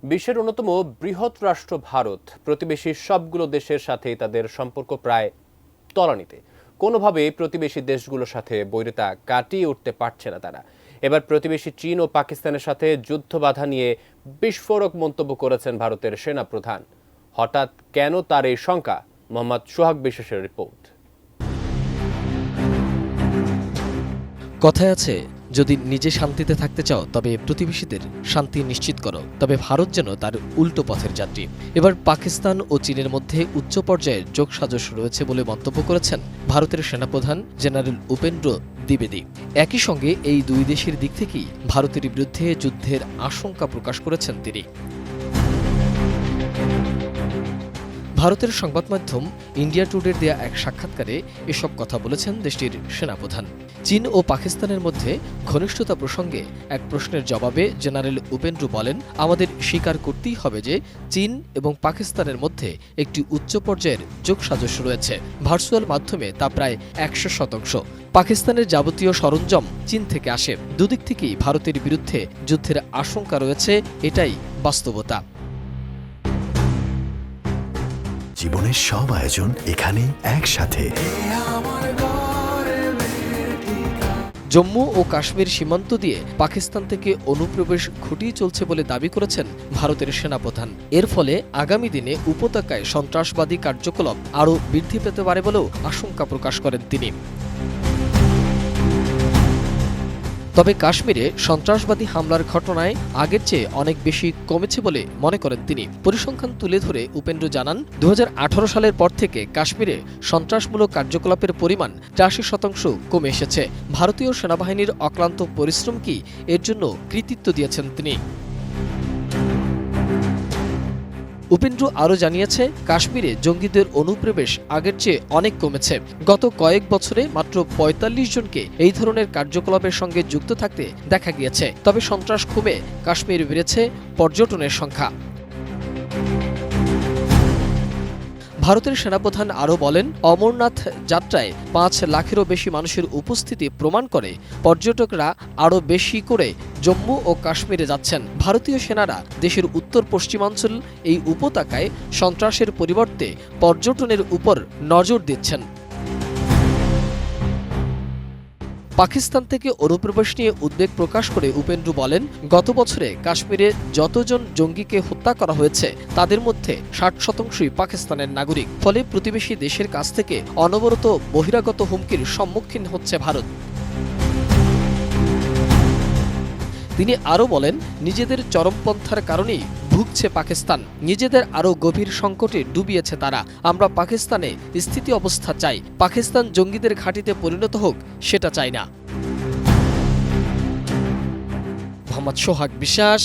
বিশ্বের অন্যতম বৃহৎ রাষ্ট্র ভারত প্রতিবেশী সবগুলো দেশের সাথে তাদের সম্পর্ক প্রায় তলানিতে। কোনোভাবেই প্রতিবেশী দেশগুলোর সাথে বৈরিতা কাটিয়ে উঠতে পারছে না তারা। এবার প্রতিবেশী চীন ও পাকিস্তানের সাথে যুদ্ধ বাধা নিয়ে বিস্ফোরক মন্তব্য করেছেন ভারতের সেনা প্রধান। হঠাৎ কেন তার এই শঙ্কা? মোহাম্মদ সোহাগ বিশ্বাসের রিপোর্ট। কথায় আছে, যদি নিজে শান্তিতে থাকতে চাও তবে প্রতিবেশীদের শান্তি নিশ্চিত করো। তবে ভারত যেন তার উল্টো পথের যাত্রী। এবার পাকিস্তান ও চীনের মধ্যে উচ্চ পর্যায়ের যোগসাজশ রয়েছে বলে মন্তব্য করেছেন ভারতের সেনাপ্রধান জেনারেল উপেন্দ্র দ্বিবেদী। একই সঙ্গে এই দুই দেশের দিক থেকেই ভারতের বিরুদ্ধে যুদ্ধের আশঙ্কা প্রকাশ করেছেন তিনি। ভারতের সংবাদ মাধ্যম ইন্ডিয়া টুডের দেয়া এক সাক্ষাৎকারে এসব কথা বলেছেন দেশটির সেনাপ্রধান। চীন ও পাকিস্তানের মধ্যে ঘনিষ্ঠতা প্রসঙ্গে এক প্রশ্নের জবাবে জেনারেল উপেন্দ্র বলেন, আমাদের স্বীকার করতেই হবে যে চীন এবং পাকিস্তানের মধ্যে একটি উচ্চ পর্যায়ের যোগসাজশ রয়েছে। ভার্চুয়াল মাধ্যমে তা প্রায় 100%। পাকিস্তানের যাবতীয় সরঞ্জাম চীন থেকে আসে। দুদিক থেকেই ভারতের বিরুদ্ধে যুদ্ধের আশঙ্কা রয়েছে, এটাই বাস্তবতা। জীবনের সব আয়োজন এখানে একসাথে। জম্মু ও কাশ্মীর সীমান্ত দিয়ে পাকিস্তান থেকে অনুপ্রবেশ ঘটিয়ে চলছে বলে দাবি করেছেন ভারতের সেনাপ্রধান। এর ফলে আগামী দিনে উপত্যকায় সন্ত্রাসবাদী কার্যকলাপ আরও বৃদ্ধি পেতে পারে বলেও আশঙ্কা প্রকাশ করেন তিনি। তবে কাশ্মীরে সন্ত্রাসবাদী হামলার ঘটনায় আগের চেয়ে অনেক বেশি কমেছে বলে মনে করেন তিনি। পরিসংখ্যান তুলে ধরে উপেন্দ্র জানান, 2018 সালের পর থেকে কাশ্মীরে সন্ত্রাসমূলক কার্যকলাপের পরিমাণ 83% কমে এসেছে। ভারতীয় সেনাবাহিনীর অক্লান্ত পরিশ্রমকেই এর জন্য কৃতিত্ব দিয়েছেন তিনি। উপেন্দ্র আরও জানিয়েছে, কাশ্মীরে জঙ্গিদের অনুপ্রবেশ আগের চেয়ে অনেক কমেছে। গত কয়েক বছরে মাত্র 45 জনকে এই ধরনের কার্যকলাপের সঙ্গে যুক্ত থাকতে দেখা গিয়েছে। তবে সন্ত্রাস কমে কাশ্মীরে বেড়েছে পর্যটনের সংখ্যা। ভারতের সেনাপ্রধান আরও বলেন, অমরনাথ যাত্রায় 5 লাখেরও বেশি মানুষের উপস্থিতি প্রমাণ করে পর্যটকরা আরও বেশি করে জম্মু ও কাশ্মীরে যাচ্ছেন। ভারতীয় সেনারা দেশের উত্তর পশ্চিমাঞ্চল এই উপত্যকায় সন্ত্রাসের পরিবর্তে পর্যটনের উপর নজর দিচ্ছেন। পাকিস্তান থেকে অনুপ্রবেশ নিয়ে উদ্বেগ প্রকাশ করে উপেন্দ্র বলেন, গত বছরে কাশ্মীরে যতজন জঙ্গিকে হত্যা করা হয়েছে তাদের মধ্যে 60%ই পাকিস্তানের নাগরিক। ফলে প্রতিবেশী দেশের কাছ থেকে অনবরত বহিরাগত হুমকির সম্মুখীন হচ্ছে ভারত। তিনি আরও বলেন, নিজেদের চরমপন্থার কারণেই ভুগছে পাকিস্তান। নিজেদের আরও গভীর সংকটে ডুবিয়েছে তারা। আমরা পাকিস্তানে স্থিতি অবস্থা চাই। পাকিস্তান জঙ্গিদের ঘাঁটিতে পরিণত হোক, সেটা চাই না। মোহাম্মদ সোহাগ বিশ্বাস,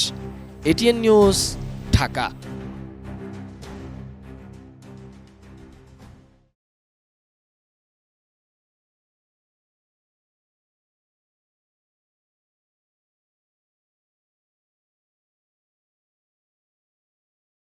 এটিএন নিউজ, ঢাকা।